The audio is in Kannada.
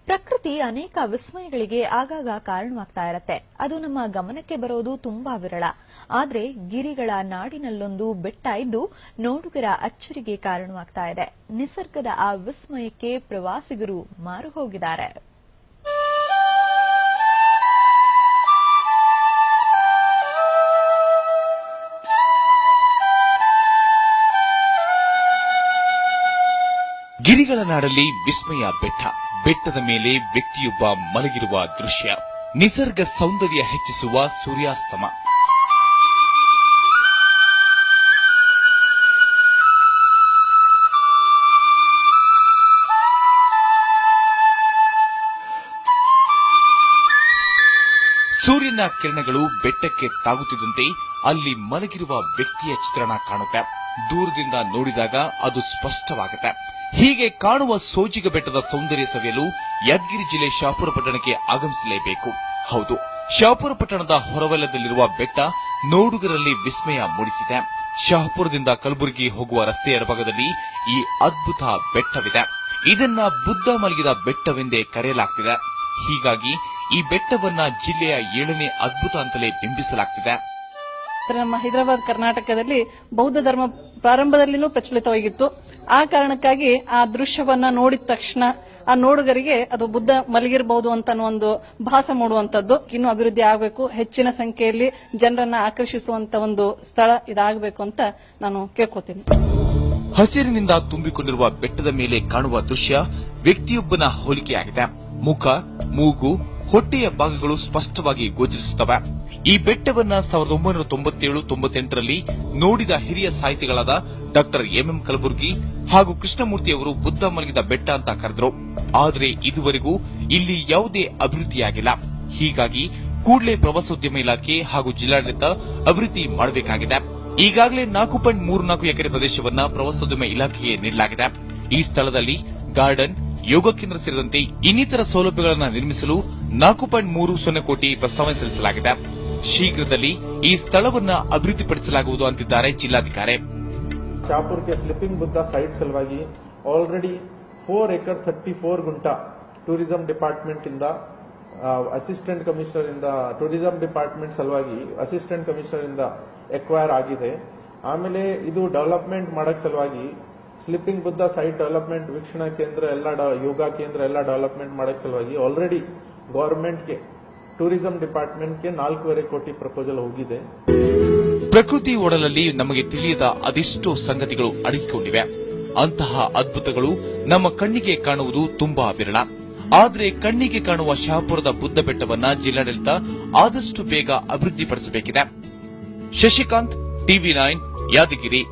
ಪ್ರಕೃತಿ ಅನೇಕ ವಿಸ್ಮಯಗಳಿಗೆ ಆಗಾಗ ಕಾರಣವಾಗ್ತಾ ಇರತ್ತೆ. ಅದು ನಮ್ಮ ಗಮನಕ್ಕೆ ಬರೋದು ತುಂಬಾ ವಿರಳ. ಆದ್ರೆ ಗಿರಿಗಳ ನಾಡಿನಲ್ಲೊಂದು ಬೆಟ್ಟ ಇದ್ದು ನೋಡುಗರ ಅಚ್ಚರಿಗೆ ಕಾರಣವಾಗ್ತಾ ಇದೆ. ನಿಸರ್ಗದ ಆ ವಿಸ್ಮಯಕ್ಕೆ ಪ್ರವಾಸಿಗರು ಮಾರು ಹೋಗಿದ್ದಾರೆ. ಗಿರಿಗಳ ನಾಡಲ್ಲಿ ವಿಸ್ಮಯ ಬೆಟ್ಟ. ಬೆಟ್ಟದ ಮೇಲೆ ವ್ಯಕ್ತಿಯೊಬ್ಬ ಮಲಗಿರುವ ದೃಶ್ಯ. ನಿಸರ್ಗ ಸೌಂದರ್ಯ ಹೆಚ್ಚಿಸುವ ಸೂರ್ಯಾಸ್ತಮ. ಸೂರ್ಯನ ಕಿರಣಗಳು ಬೆಟ್ಟಕ್ಕೆ ತಾಗುತ್ತಿದ್ದಂತೆ ಅಲ್ಲಿ ಮಲಗಿರುವ ವ್ಯಕ್ತಿಯ ಚಿತ್ರಣ ಕಾಣುತ್ತೆ. ದೂರದಿಂದ ನೋಡಿದಾಗ ಅದು ಸ್ಪಷ್ಟವಾಗುತ್ತೆ. ಹೀಗೆ ಕಾಣುವ ಸೋಜಿಗ ಬೆಟ್ಟದ ಸೌಂದರ್ಯ ಸವಿಯಲು ಯಾದಗಿರಿ ಜಿಲ್ಲೆ ಶಹಾಪುರ ಪಟ್ಟಣಕ್ಕೆ ಆಗಮಿಸಲೇಬೇಕು. ಹೌದು, ಶಹಾಪುರ ಪಟ್ಟಣದ ಹೊರವಲಯದಲ್ಲಿರುವ ಬೆಟ್ಟ ನೋಡುಗರಲ್ಲಿ ವಿಸ್ಮಯ ಮೂಡಿಸಿದೆ. ಶಹಾಪುರದಿಂದ ಕಲಬುರಗಿ ಹೋಗುವ ರಸ್ತೆಯ ಎಡಭಾಗದಲ್ಲಿ ಈ ಅದ್ಭುತ ಬೆಟ್ಟವಿದೆ. ಇದನ್ನ ಬುದ್ಧ ಮಲಗಿದ ಬೆಟ್ಟವೆಂದೇ ಕರೆಯಲಾಗ್ತಿದೆ. ಹೀಗಾಗಿ ಈ ಬೆಟ್ಟವನ್ನ ಜಿಲ್ಲೆಯ 7ನೇ ಅದ್ಭುತ ಅಂತಲೇ ಬಿಂಬಿಸಲಾಗ್ತಿದೆ. ನಮ್ಮ ಹೈದರಾಬಾದ್ ಕರ್ನಾಟಕದಲ್ಲಿ ಬೌದ್ಧ ಧರ್ಮ ಪ್ರಾರಂಭದಲ್ಲಿನೂ ಪ್ರಚಲಿತವಾಗಿತ್ತು. ಆ ಕಾರಣಕ್ಕಾಗಿ ಆ ದೃಶ್ಯವನ್ನ ನೋಡಿದ ತಕ್ಷಣ ಆ ನೋಡುಗರಿಗೆ ಅದು ಬುದ್ಧ ಮಲಗಿರಬಹುದು ಅಂತ ಒಂದು ಭಾಸ ಮೂಡುವಂತದ್ದು. ಇನ್ನು ಅಭಿವೃದ್ಧಿ ಆಗಬೇಕು, ಹೆಚ್ಚಿನ ಸಂಖ್ಯೆಯಲ್ಲಿ ಜನರನ್ನ ಆಕರ್ಷಿಸುವಂತ ಒಂದು ಸ್ಥಳ ಇದಾಗಬೇಕು ಅಂತ ನಾನು ಕೇಳ್ಕೊತೀನಿ. ಹಸಿರಿನಿಂದ ತುಂಬಿಕೊಂಡಿರುವ ಬೆಟ್ಟದ ಮೇಲೆ ಕಾಣುವ ದೃಶ್ಯ ವ್ಯಕ್ತಿಯೊಬ್ಬನ ಹೋಲಿಕೆಯಾಗಿದೆ. ಮುಖ, ಮೂಗು, ಹೊಟ್ಟೆಯ ಭಾಗಗಳು ಸ್ಪಷ್ಟವಾಗಿ ಗೋಚರಿಸುತ್ತವೆ. ಈ ಬೆಟ್ಟವನ್ನ 1997-98ರಲ್ಲಿ ನೋಡಿದ ಹಿರಿಯ ಸಾಹಿತಿಗಳಾದ ಡಾ ಎಂಎಂ ಕಲಬುರ್ಗಿ ಹಾಗೂ ಕೃಷ್ಣಮೂರ್ತಿಯವರು ಬುದ್ಧ ಮಲಗಿದ ಬೆಟ್ಟ ಅಂತ ಕರೆದರು. ಆದರೆ ಇದುವರೆಗೂ ಇಲ್ಲಿ ಯಾವುದೇ ಅಭಿವೃದ್ಧಿಯಾಗಿಲ್ಲ. ಹೀಗಾಗಿ ಕೂಡಲೇ ಪ್ರವಾಸೋದ್ಯಮ ಇಲಾಖೆ ಹಾಗೂ ಜಿಲ್ಲಾಡಳಿತ ಅಭಿವೃದ್ಧಿ ಮಾಡಬೇಕಾಗಿದೆ. ಈಗಾಗಲೇ 4.34 ಎಕರೆ ಪ್ರದೇಶವನ್ನ ಪ್ರವಾಸೋದ್ಯಮ ಇಲಾಖೆಗೆ ನೀಡಲಾಗಿದೆ. ಈ ಸ್ಥಳದಲ್ಲಿ ಗಾರ್ಡನ್, ಯೋಗ ಕೇಂದ್ರ ಸೇರಿದಂತೆ ಇನ್ನಿತರ ಸೌಲಭ್ಯಗಳನ್ನು ನಿರ್ಮಿಸಲು 4.30 ಕೋಟಿ ಪ್ರಸ್ತಾವನೆ ಸಲ್ಲಿಸಲಾಗಿದೆ. ಶೀಘ್ರದಲ್ಲಿ ಈ ಸ್ಥಳವನ್ನ ಅಭಿವೃದ್ಧಿಪಡಿಸಲಾಗುವುದು ಅಂತಿದ್ದಾರೆ ಜಿಲ್ಲಾಧಿಕಾರಿ. ಶಹಾಪುರ के स्लीपिंग बुद्धा साइट सलुವಾಗಿ ಆಲ್ರೆಡಿ 4 ಎಕರ್ 34 ಗುಂಟ ಟೂರಿಸಂ ಡಿಪಾರ್ಟ್ಮೆಂಟ್ ಇಂದ ಅಸಿಸ್ಟೆಂಟ್ ಕಮಿಷನರ್ ಇಂದ ಟೂರಿಸಂ ಡಿಪಾರ್ಟ್ಮೆಂಟ್ ಸಲುವಾಗಿ ಅಸಿಸ್ಟೆಂಟ್ ಕಮಿಷನರ್ ಇಂದ ಎಕ್ವೈರ್ ಆಗಿದೆ. ಆಮೇಲೆ ಇದು ಡೆವಲಪ್ಮೆಂಟ್ ಮಾಡಕ್ ಸಲುವಾಗಿ ಸ್ಲಿಪಿಂಗ್ ಬುದ್ಧ ಸೈಟ್ ಡೆವಲಪ್ಮೆಂಟ್ ವೀಕ್ಷಣಾ ಕೇಂದ್ರ ಎಲ್ಲ ಯೋಗ ಕೇಂದ್ರ ಎಲ್ಲ ಡೆವಲಪ್ಮೆಂಟ್ ಮಾಡಕ್ ಸಲುವಾಗಿ ಆಲ್ರೆಡಿ ಗವರ್ಮೆಂಟ್ಗೆ ಟೂರಿಸಂ ಡಿಪಾರ್ಟ್ಮೆಂಟ್ಗೆ 4.5 ಕೋಟಿ ಪ್ರಪೋಸಲ್ ಹೋಗಿದೆ. ಪ್ರಕೃತಿ ಒಡಲಲ್ಲಿ ನಮಗೆ ತಿಳಿಯದ ಅದೆಷ್ಟೋ ಸಂಗತಿಗಳು ಅಡಗಿಕೊಂಡಿವೆ. ಅಂತಹ ಅದ್ಭುತಗಳು ನಮ್ಮ ಕಣ್ಣಿಗೆ ಕಾಣುವುದು ತುಂಬಾ ವಿರಳ. ಆದರೆ ಕಣ್ಣಿಗೆ ಕಾಣುವ ಶಹಾಪುರದ ಬುದ್ಧ ಬೆಟ್ಟವನ್ನ ಜಿಲ್ಲಾಡಳಿತ ಆದಷ್ಟು ಬೇಗ ಅಭಿವೃದ್ಧಿಪಡಿಸಬೇಕಿದೆ. ಶಶಿಕಾಂತ್, ಟಿವಿ9, ಯಾದಗಿರಿ.